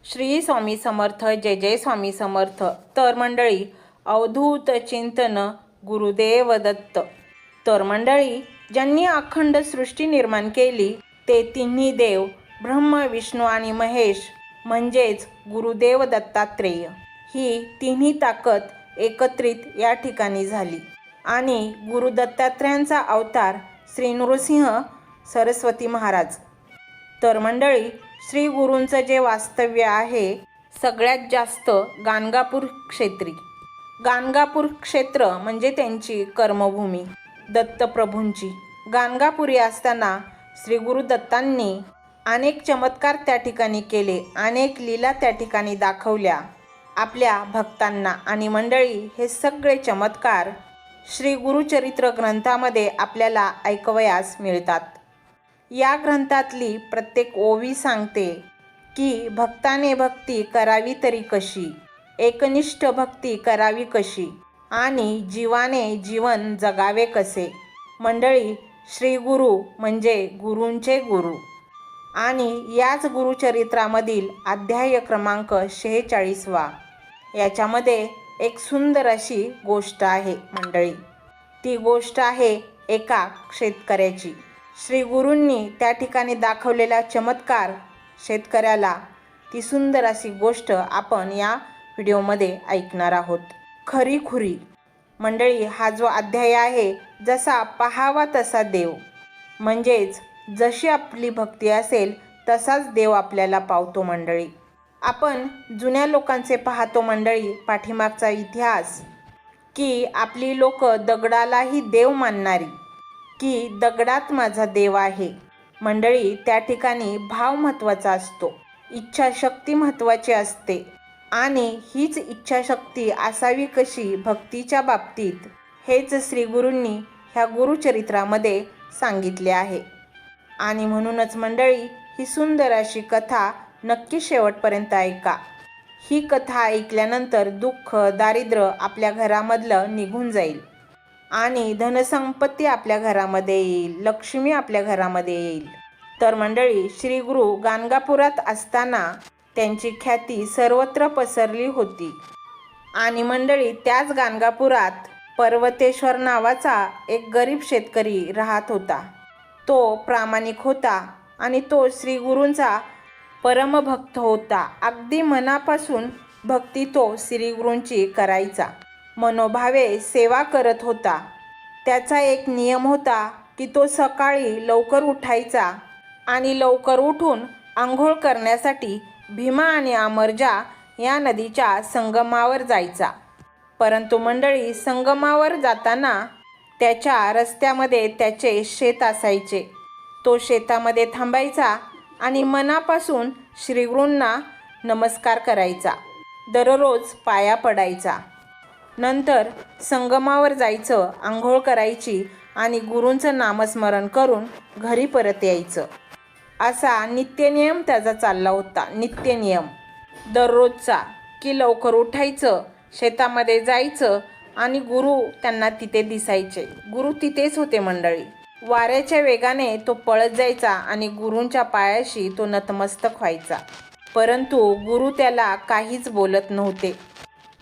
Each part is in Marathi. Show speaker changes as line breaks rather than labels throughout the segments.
श्री स्वामी समर्थ. जय जय स्वामी समर्थ. तर मंडळी, अवधूत चिंतन गुरुदेव दत्त. तर मंडळी, ज्यांनी अखंड सृष्टी निर्माण केली ते तिन्ही देव ब्रह्मा, विष्णू आणि महेश म्हणजेच गुरुदेव दत्तात्रेय. ही तिन्ही ताकद एकत्रित या ठिकाणी झाली आणि गुरु दत्तात्रेयांचा अवतार श्री नृसिंह सरस्वती महाराज. तर मंडळी, श्री गुरूंचं जे वास्तव्य आहे सगळ्यात जास्त गाणगापूर क्षेत्री. गाणगापूर क्षेत्र म्हणजे त्यांची कर्मभूमी दत्तप्रभूंची. गाणगापुरी असताना श्री गुरु दत्तांनी अनेक चमत्कार त्या ठिकाणी केले, अनेक लीला त्या ठिकाणी दाखवल्या आपल्या भक्तांना. आणि मंडळी, हे सगळे चमत्कार श्री गुरुचरित्र ग्रंथामध्ये आपल्याला ऐकवयास मिळतात. या ग्रंथातली प्रत्येक ओवी सांगते की भक्ताने भक्ती करावी तरी कशी, एकनिष्ठ भक्ती करावी कशी आणि जीवाने जीवन जगावे कसे. मंडळी, श्री गुरु म्हणजे गुरूंचे गुरु. आणि याच गुरुचरित्रामधील अध्याय क्रमांक 46 याच्यामध्ये एक सुंदर अशी गोष्ट आहे मंडळी. ती गोष्ट आहे एका शेतकऱ्याची. श्री गुरूंनी त्या ठिकाणी दाखवलेला चमत्कार, शेतकऱ्याला ती सुंदर अशी गोष्ट आपण या व्हिडिओमध्ये ऐकणार आहोत. खरीखुरी मंडळी, हा जो अध्याय आहे, जसा पाहावा तसा देव, म्हणजेच जशी आपली भक्ती असेल तसाच देव आपल्याला पावतो. मंडळी, आपण जुन्या लोकांचे पाहतो मंडळी, पाठीमागचा इतिहास, की आपली लोक दगडालाही देव मानणारी, की दगडात माझा देव आहे. मंडळी, त्या ठिकाणी भाव महत्त्वाचा असतो, इच्छाशक्ती महत्त्वाची असते. आणि हीच इच्छाशक्ती असावी कशी भक्तीच्या बाबतीत, हेच श्री गुरूंनी ह्या गुरुचरित्रामध्ये सांगितले आहे. आणि म्हणूनच मंडळी, ही सुंदर अशी कथा नक्की शेवटपर्यंत ऐका. ही कथा ऐकल्यानंतर दुःख, दारिद्र्य आपल्या घरामधलं निघून जाईल आणि धनसंपत्ती आपल्या घरामध्ये येईल, लक्ष्मी आपल्या घरामध्ये येईल. तर मंडळी, श्री गुरु गाणगापुरात असताना त्यांची ख्याती सर्वत्र पसरली होती. आणि मंडळी, त्याच गाणगापुरात पर्वतेश्वर नावाचा एक गरीब शेतकरी राहत होता. तो प्रामाणिक होता आणि तो श्री गुरूंचा परमभक्त होता. अगदी मनापासून भक्ती तो श्री गुरूंची करायचा, मनोभावे सेवा करत होता. त्याचा एक नियम होता की तो सकाळी लवकर उठायचा आणि लवकर उठून आंघोळ करण्यासाठी भीमा आणि अमरजा या नदीच्या संगमावर जायचा. परंतु मंडळी, संगमावर जाताना त्याच्या रस्त्यामध्ये त्याचे शेत असायचे. तो शेतामध्ये थांबायचा आणि मनापासून श्रीगुरूंना नमस्कार करायचा, दररोज पाया पडायचा. नंतर संगमावर जायचं, आंघोळ करायची आणि गुरूंचं नामस्मरण करून घरी परत यायचं. असा नित्यनियम त्याचा चालला होता. नित्यनियम दररोजचा, की लवकर उठायचं, शेतामध्ये जायचं आणि गुरु त्यांना तिथे दिसायचे. गुरु तिथेच होते मंडळी. वाऱ्याच्या वेगाने तो पळत जायचा आणि गुरूंच्या पायाशी तो नतमस्तक व्हायचा. परंतु गुरु त्याला काहीच बोलत नव्हते.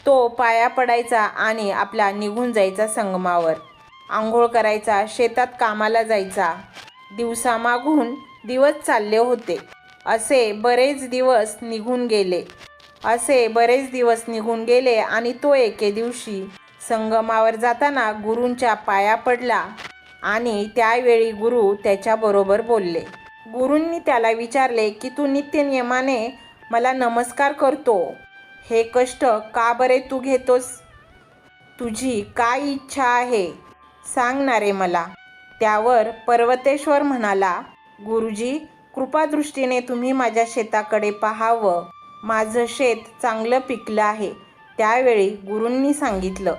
तो पाया पडायचा आणि आपला निघून जायचा संगमावर, आंघोळ करायचा, शेतात कामाला जायचा. दिवसामागून दिवस चालले होते. असे बरेच दिवस निघून गेले आणि तो एके दिवशी संगमावर जाताना गुरूंच्या पाया पडला. आणि त्यावेळी गुरु त्याच्याबरोबर बोलले. गुरूंनी त्याला विचारले की तू नित्यनियमाने मला नमस्कार करतो, हे कष्ट का बरे तू घेतोस? तुझी काय इच्छा आहे, सांग ना रे मला. त्यावर पर्वतेश्वर म्हणाला, गुरुजी, कृपादृष्टीने तुम्ही माझ्या शेताकडे पाहावं. माझं शेत चांगलं पिकलं आहे. त्यावेळी गुरूंनी सांगितलं,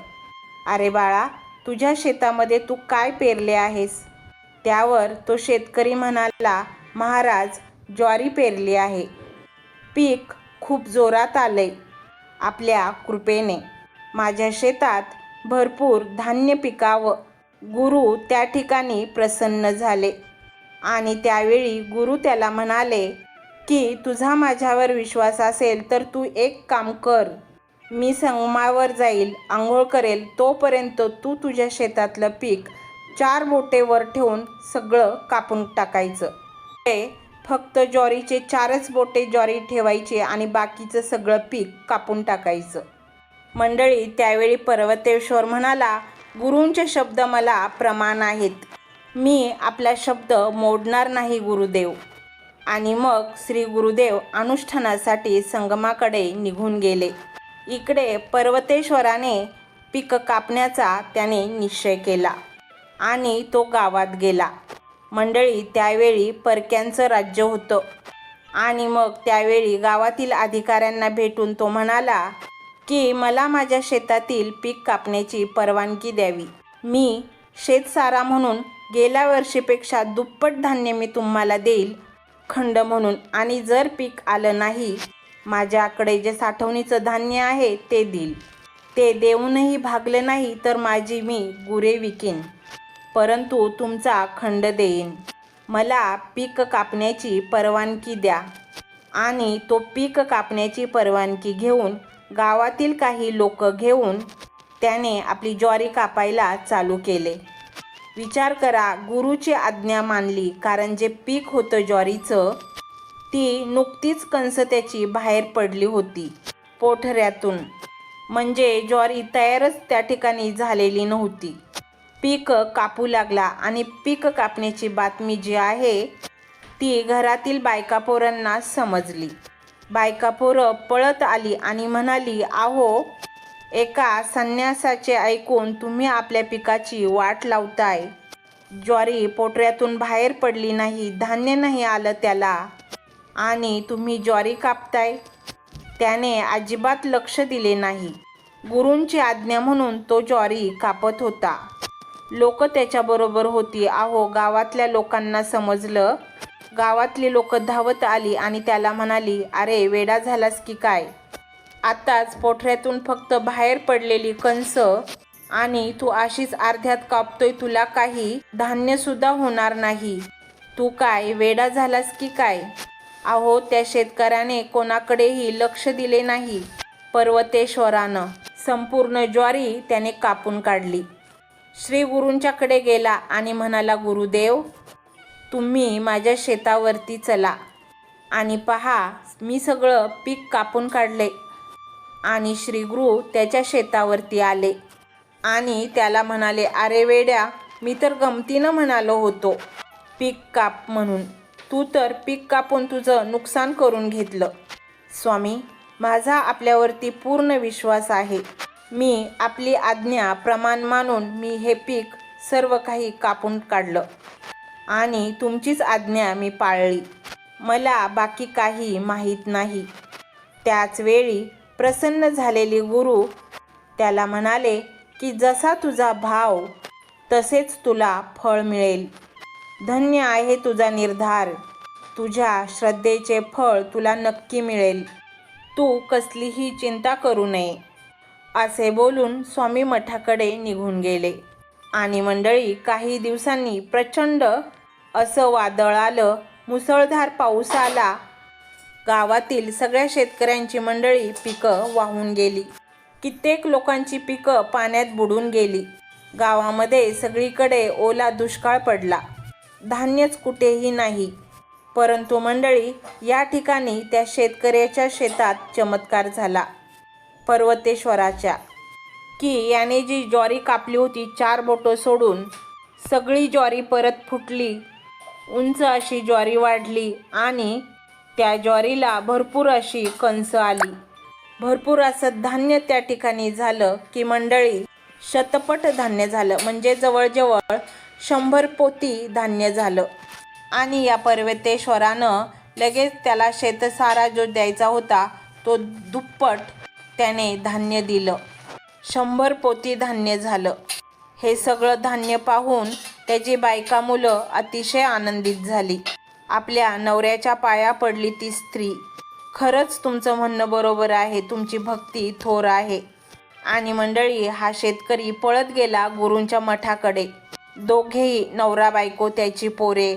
अरे बाळा, तुझ्या शेतामध्ये तू काय पेरले आहेस? त्यावर तो शेतकरी म्हणाला, महाराज, ज्वारी पेरली आहे. पीक खूप जोरात आलंय आपल्या कृपेने. माझ्या शेतात भरपूर धान्य पिकावं. गुरु त्या ठिकाणी प्रसन्न झाले आणि त्यावेळी गुरु त्याला म्हणाले की तुझा माझ्यावर विश्वास असेल तर तू एक काम कर, मी संगमावर जाईल, आंघोळ करेल, तोपर्यंत तू तुझ्या शेतातलं पीक 4 बोटे वर ठेवून सगळं कापून टाकायचं. ते फक्त ज्वारीचे 4च बोटे ज्वारी ठेवायची आणि बाकीचं सगळं पीक कापून टाकायचं. मंडळी, त्यावेळी पर्वतेश्वर म्हणाला, गुरूंचे शब्द मला प्रमाण आहेत, मी आपला शब्द मोडणार नाही गुरुदेव. आणि मग श्री गुरुदेव अनुष्ठानासाठी संगमाकडे निघून गेले. इकडे पर्वतेश्वराने पीक कापण्याचा त्याने निश्चय केला आणि तो गावात गेला. मंडळी, त्यावेळी परक्यांचं राज्य होतं आणि मग त्यावेळी गावातील अधिकाऱ्यांना भेटून तो म्हणाला की मला माझ्या शेतातील पीक कापण्याची परवानगी द्यावी. मी शेतसारा म्हणून गेल्या वर्षीपेक्षा दुप्पट धान्य मी तुम्हाला देईल खंड म्हणून, आणि जर पीक आलं नाही, माझ्याकडे जे साठवणीचं धान्य आहे ते देईल. ते देऊनही भागलं नाही तर माझी मी गुरे विकीन, परंतु तुमचा खंड देईन. मला पीक कापण्याची परवानगी द्या. आणि तो पीक कापण्याची परवानगी घेऊन गावातील काही लोक घेऊन त्याने आपली ज्वारी कापायला चालू केले. विचार करा, गुरुची आज्ञा मानली, कारण जे पीक होतं ज्वारीचं, ती नुकतीच कणसं त्याची बाहेर पडली होती पोठऱ्यातून, म्हणजे ज्वारी तयारच त्या ठिकाणी झालेली नव्हती. पीक कापू लागला आणि पीक कापण्याची बातमी जी आहे ती घरातील बायकापोरांना समजली. बायकापोरं पळत आली आणि म्हणाली, अहो, एका संन्यासाचे ऐकून तुम्ही आपल्या पिकाची वाट लावताय. ज्वारी पोटऱ्यातून बाहेर पडली नाही, धान्य नाही आलं त्याला, आणि तुम्ही ज्वारी कापताय. त्याने अजिबात लक्ष दिले नाही. गुरूंची आज्ञा म्हणून तो ज्वारी कापत होता. लोक त्याच्याबरोबर होती. अहो, गावातल्या लोकांना समजलं. गावातली लोक धावत आली आणि त्याला म्हणाली, अरे वेडा झालास की काय? आताच पोठऱ्यातून फक्त बाहेर पडलेली कणस आणि तू अशीच अर्ध्यात कापतोय, तुला काही धान्यसुद्धा होणार नाही. तू काय वेडा झालास की काय? अहो, त्या शेतकऱ्याने कोणाकडेही लक्ष दिले नाही. पर्वतेश्वरानं संपूर्ण ज्वारी त्याने कापून काढली. श्री गुरूंच्याकडे गेला आणि म्हणाला, गुरुदेव, तुम्ही माझ्या शेतावरती चला आणि पहा, मी सगळं पीक कापून काढले. आणि श्री गुरु त्याच्या शेतावरती आले आणि त्याला म्हणाले, अरे वेड्या, मी तर गमतीनं म्हणालो होतो पीक काप म्हणून, तू तर पीक कापून तुझं नुकसान करून घेतलं. स्वामी, माझा आपल्यावरती पूर्ण विश्वास आहे. मी आपली आज्ञा प्रमाण मानून मी हे पीक सर्व काही कापून काढलं आणि तुमचीच आज्ञा मी पाळली. मला बाकी काही माहीत नाही. त्याच वेळी प्रसन्न झालेले गुरु त्याला म्हणाले की जसा तुझा भाव तसेच तुला फळ मिळेल. धन्य आहे तुझा निर्धार. तुझ्या श्रद्धेचे फळ तुला नक्की मिळेल. तू कसलीही चिंता करू नये. असे बोलून स्वामी मठाकडे निघून गेले. आणि मंडळी, काही दिवसांनी प्रचंड असं वादळ आलं. मुसळधार पाऊस आला. गावातील सगळ्या शेतकऱ्यांची मंडळी पिकं वाहून गेली. कित्येक लोकांची पिकं पाण्यात बुडून गेली. गावामध्ये सगळीकडे ओला दुष्काळ पडला. धान्यच कुठेही नाही. परंतु मंडळी, या ठिकाणी त्या शेतकऱ्याच्या शेतात चमत्कार झाला पर्वतेश्वराच्या, की याने जी ज्वारी कापली होती 4 बोटं सोडून, सगळी ज्वारी परत फुटली. उंच अशी ज्वारी वाढली आणि त्या ज्वारीला भरपूर अशी कणस आली. भरपूर असं धान्य त्या ठिकाणी झालं की मंडळी, शतपट धान्य झालं, म्हणजे जवळजवळ 100 पोती धान्य झालं. आणि या पर्वतेश्वरानं लगेच त्याला शेतसारा जो द्यायचा होता तो दुप्पट त्याने धान्य दिलं. 100 पोती धान्य झालं. हे सगळं धान्य पाहून त्याची बायका मुलं अतिशय आनंदित झाली. आपल्या नवऱ्याच्या पाया पडली ती स्त्री. खरंच तुमचं म्हणणं बरोबर आहे, तुमची भक्ती थोर आहे. आणि मंडळी, हा शेतकरी पळत गेला गुरूंच्या मठाकडे. दोघेही नवरा बायको, त्याची पोरे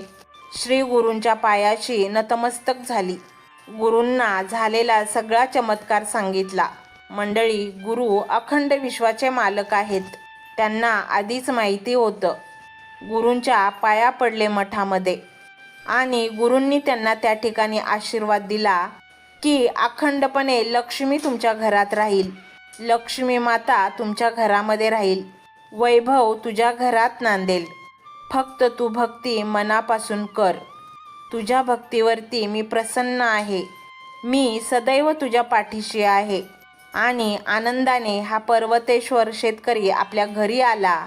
श्री गुरूंच्या पायाशी नतमस्तक झाली. गुरूंना झालेला सगळा चमत्कार सांगितला. मंडळी, गुरु अखंड विश्वाचे मालक आहेत. त्यांना आधीच माहिती होतं. गुरूंच्या पाया पडले मठामध्ये आणि गुरूंनी त्यांना त्या ठिकाणी आशीर्वाद दिला की अखंडपणे लक्ष्मी तुमच्या घरात राहील, लक्ष्मी माता तुमच्या घरामध्ये राहील, वैभव तुझ्या घरात नांदेल. फक्त तू भक्ती मनापासून कर. तुझ्या भक्तीवरती मी प्रसन्न आहे. मी सदैव तुझ्या पाठीशी आहे. आणि आनंदाने हा पर्वतेश्वर शेतकरी आपल्या घरी आला.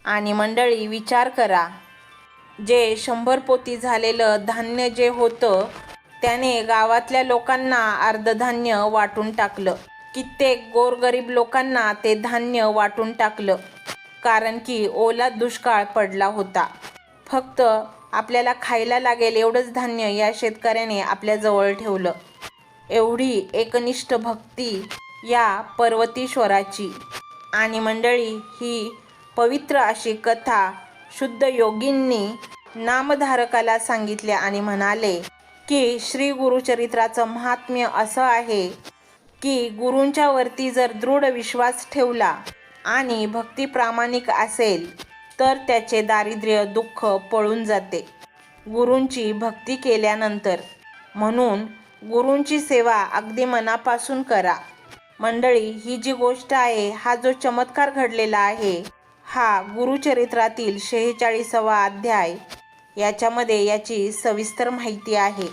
आणि मंडळी, विचार करा, जे 100 पोती झालेलं धान्य जे होतं त्याने गावातल्या लोकांना अर्धधान्य वाटून टाकलं. कित्येक गोरगरीब लोकांना ते धान्य वाटून टाकलं, कारण की ओला दुष्काळ पडला होता. फक्त आपल्याला खायला लागेल एवढंच धान्य या शेतकऱ्याने आपल्याजवळ ठेवलं. एवढी एकनिष्ठ भक्ती या पर्वतीश्वराची. आणि मंडळी, ही पवित्र अशी कथा शुद्ध योगींनी नामधारकाला सांगितले आणि म्हणाले की श्री गुरुचरित्राचं महात्म्य असं आहे की गुरूंच्या वरती जर दृढ विश्वास ठेवला आणि भक्ती प्रामाणिक असेल तर त्याचे दारिद्र्य दुःख पळून जाते गुरूंची भक्ती केल्यानंतर. म्हणून गुरूंची सेवा अगदी मनापासून करा. मंडळी, ही जी गोष्ट आहे, हा जो चमत्कार घडलेला आहे, हा गुरुचरित्रातील 46वा अध्याय, याच्यामध्ये याची सविस्तर माहिती आहे.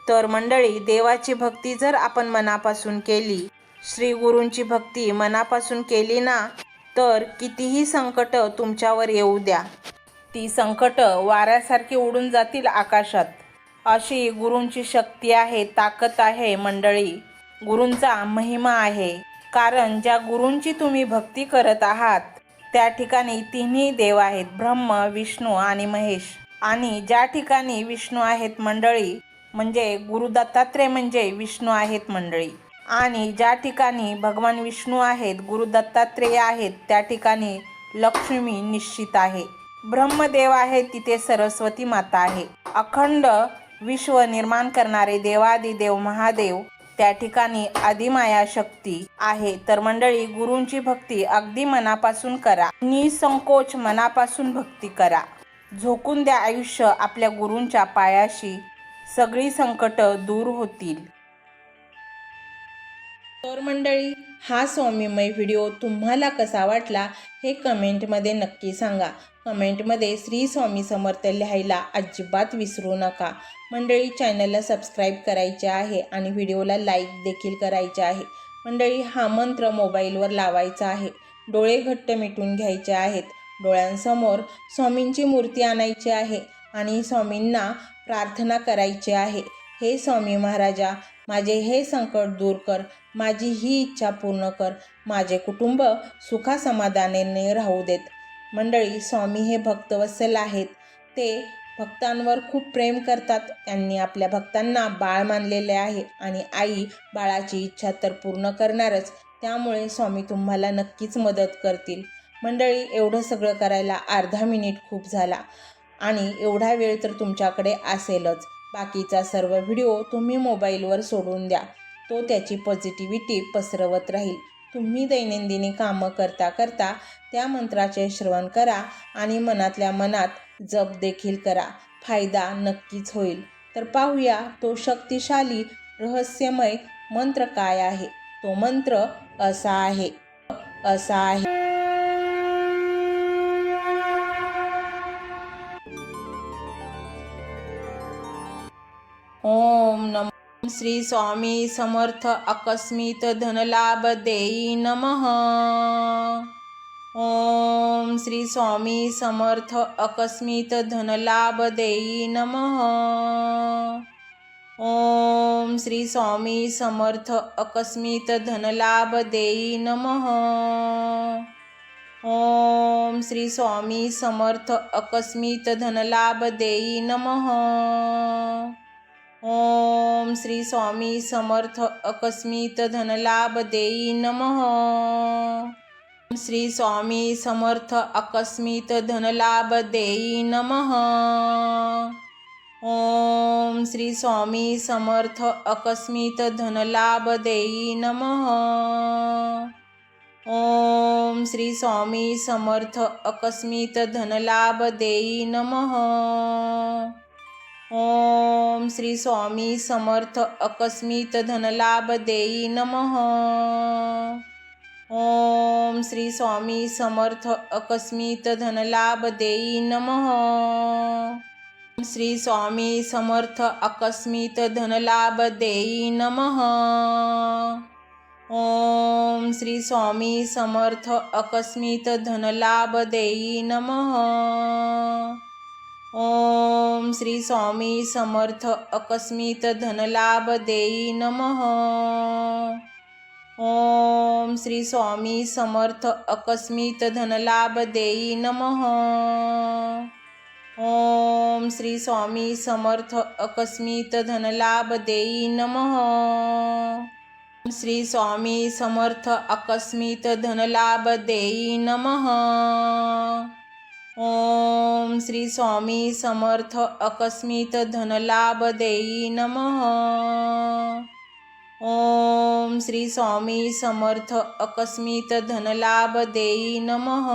तर मंडळी, देवाची भक्ती जर आपण मनापासून केली, श्री गुरूंची भक्ती मनापासून केली ना, तर कितीही संकट तुमच्यावर येऊ द्या, ती संकट वाऱ्यासारखी उडून जातील आकाशात. अशी गुरूंची शक्ती आहे, ताकद आहे. मंडळी, गुरूंचा महिमा आहे. कारण ज्या गुरूंची तुम्ही भक्ती करत आहात त्या ठिकाणी तिन्ही देव आहेत, ब्रह्म, विष्णू आणि महेश. आणि ज्या ठिकाणी विष्णू आहेत मंडळी, म्हणजे गुरु दत्तात्रेय म्हणजे विष्णू आहेत मंडळी. आणि ज्या ठिकाणी भगवान विष्णू आहेत, गुरु दत्तात्रेय आहेत, त्या ठिकाणी लक्ष्मी निश्चित आहे. ब्रह्मदेव आहे, तिथे सरस्वती माता आहे. अखंड विश्व निर्माण करणारे देवादिदेव महादेव, त्या ठिकाणी आदिमाया शक्ती आहे. तर मंडळी, गुरूंची भक्ती अगदी मनापासून करा, निसंकोच मनापासून भक्ती करा. झोकून द्या आयुष्य आपल्या गुरूंच्या पायाशी, सगळी संकट दूर होतील. तर मंडळी, हा स्वामीमय व्हिडिओ तुम्हाला कसा वाटला हे कमेंटमध्ये नक्की सांगा. कमेंटमध्ये श्री स्वामी समर्थ लिहायला अजिबात विसरू नका. मंडळी, चॅनलला सबस्क्राईब करायचे आहे आणि व्हिडिओला लाईक देखील करायचे आहे. मंडळी, हा मंत्र मोबाईलवर लावायचा आहे. डोळे घट्ट मिटून घ्यायचे आहेत. डोळ्यांसमोर स्वामींची मूर्ती आणायची आहे आणि स्वामींना प्रार्थना करायची आहे. हे स्वामी महाराजा, माझे हे संकट दूर कर, माझी ही इच्छा पूर्ण कर, माझे कुटुंब सुखासमाधानाने राहू देत. मंडळी, स्वामी हे भक्तवत्सल आहेत. ते भक्तांवर खूप प्रेम करतात. त्यांनी आपल्या भक्तांना बाळ मानलेले आहे आणि आई बाळाची इच्छा तर पूर्ण करणारच. त्यामुळे स्वामी तुम्हाला नक्कीच मदत करतील. मंडळी, एवढं सगळं करायला अर्धा मिनिट खूप झाला आणि एवढा वेळ तर तुमच्याकडे असेलच. बाकीचा सर्व व्हिडिओ तुम्ही मोबाईलवर सोडून द्या. तो त्याची पॉझिटिव्हिटी पसरवत राहील. तुम्ही दैनंदिनी कामं करता करता त्या मंत्राचे श्रवण करा आणि मनातल्या मनात जप देखील करा. फायदा नक्कीच होईल. तर पाहूया तो शक्तिशाली रहस्यमय मंत्र काय आहे. तो मंत्र असा आहे. ओम नमः श्री स्वामी समर्थ अकस्मित धनलाभ देई नमः. ओम श्री स्वामी समर्थ अकस्मित धनलाभ देई नमः. ओम श्री स्वामी समर्थ अकस्मित धनलाभ देई नमः. ओम श्री स्वामी समर्थ अकस्मित धनलाभ देई नमः. ओम श्री स्वामी समर्थ अकस्मित धनलाभ देई नमः. श्री स्वामी समर्थ अकस्मित धनलाभ देई नमः. ओम श्री स्वामी समर्थ आकस्मिक धनलाभ देई नमः। ओम श्री स्वामी समर्थ आकस्मिक धनलाभ देई नमः। ओम श्री स्वामी समर्थ आकस्मिक धनलाभ देई नमः। ओम श्री स्वामी समर्थ आकस्मिक धनलाभ देई नमः। श्री स्वामी समर्थ आकस्मिक धनलाभ देई नमः। ओम श्री स्वामी समर्थ आकस्मिक धनलाभ देई नमः। ओम श्री स्वामी समर्थ आकस्मिक धनलाभ देई नमः। ओम श्री स्वामी समर्थ आकस्मिक धनलाभ देई नमः। ओम श्री स्वामी समर्थ आकस्मिक धनलाभ देई नमः। श्री स्वामी समर्थ आकस्मिक धनलाभ देई नमः। ओम श्री स्वामी समर्थ आकस्मिक धनलाभ देई नमः। ओम श्री स्वामी समर्थ आकस्मिक धनलाभ देई नमः।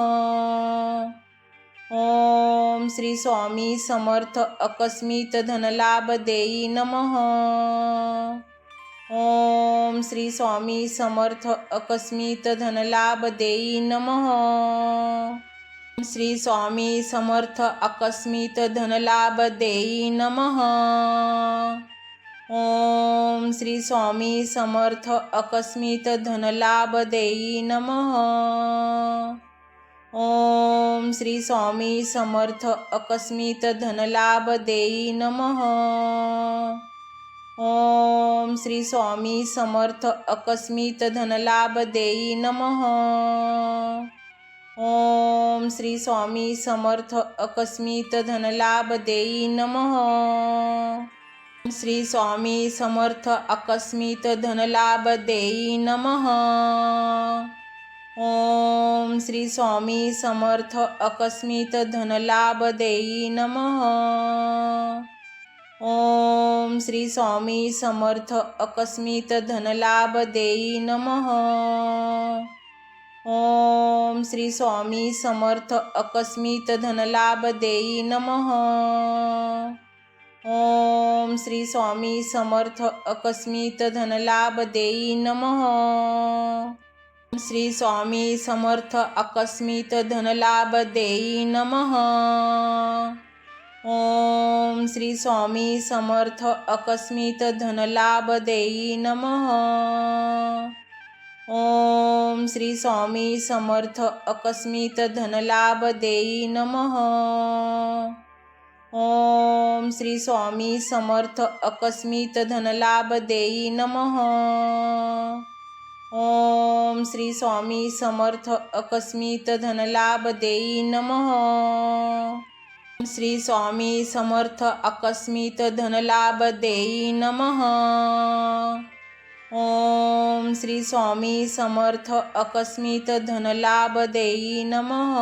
ओम श्री स्वामी समर्थ आकस्मिक धनलाभ देई नमः। ओम श्री स्वामी समर्थ आकस्मिक धनलाभ देई नमः। श्री स्वामी समर्थ आकस्मिक धनलाभ देई नमः। ओम श्री स्वामी समर्थ आकस्मिक धनलाभ देई नमः। ओम श्री स्वामी समर्थ आकस्मिक धनलाभ देई नमः। ओम श्री स्वामी समर्थ आकस्मिक धनलाभ देई नमः। ओम श्री स्वामी समर्थ आकस्मिक धनलाभ देई नमः। श्री स्वामी समर्थ आकस्मिक धनलाभ देई नमः। ओम श्री स्वामी समर्थ आकस्मिक धनलाभ देई नमः। ओम श्री स्वामी समर्थ आकस्मिक धनलाभ देई नमः। ओम श्री स्वामी समर्थ आकस्मिक धनलाभ देई नमः। ओम श्री स्वामी समर्थ आकस्मिक धनलाभ देई नमः। श्री स्वामी समर्थ आकस्मिक धनलाभ देई नमः। ओम श्री स्वामी समर्थ आकस्मिक धनलाभ देई नमः। ओम श्री स्वामी समर्थ आकस्मिक धनलाभ देई नमः। ओम श्री स्वामी समर्थ आकस्मिक धनलाभ देई नमः। ओम श्री स्वामी समर्थ आकस्मिक धनलाभ देई नमः। श्री स्वामी समर्थ आकस्मिक धनलाभ देई नमः। ओम श्री स्वामी समर्थ आकस्मिक धनलाभ देई नमः।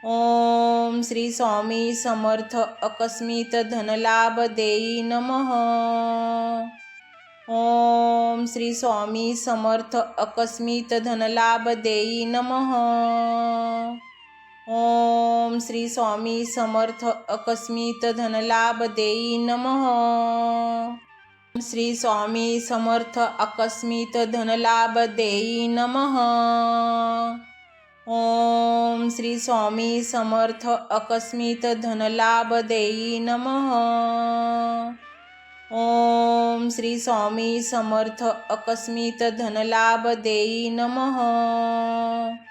ओम श्री स्वामी समर्थ आकस्मिक धनलाभ देई नमः। ओम श्री स्वामी समर्थ आकस्मिक धनलाभ देई नमः। ओम श्री स्वामी समर्थ आकस्मिक धनलाभ देई नमः। श्री स्वामी समर्थ आकस्मिक धनलाभ देई नमः। ओम श्री स्वामी समर्थ आकस्मिक धनलाभ देई नमः। ओम श्री स्वामी समर्थ आकस्मिक धनलाभ देई नमः।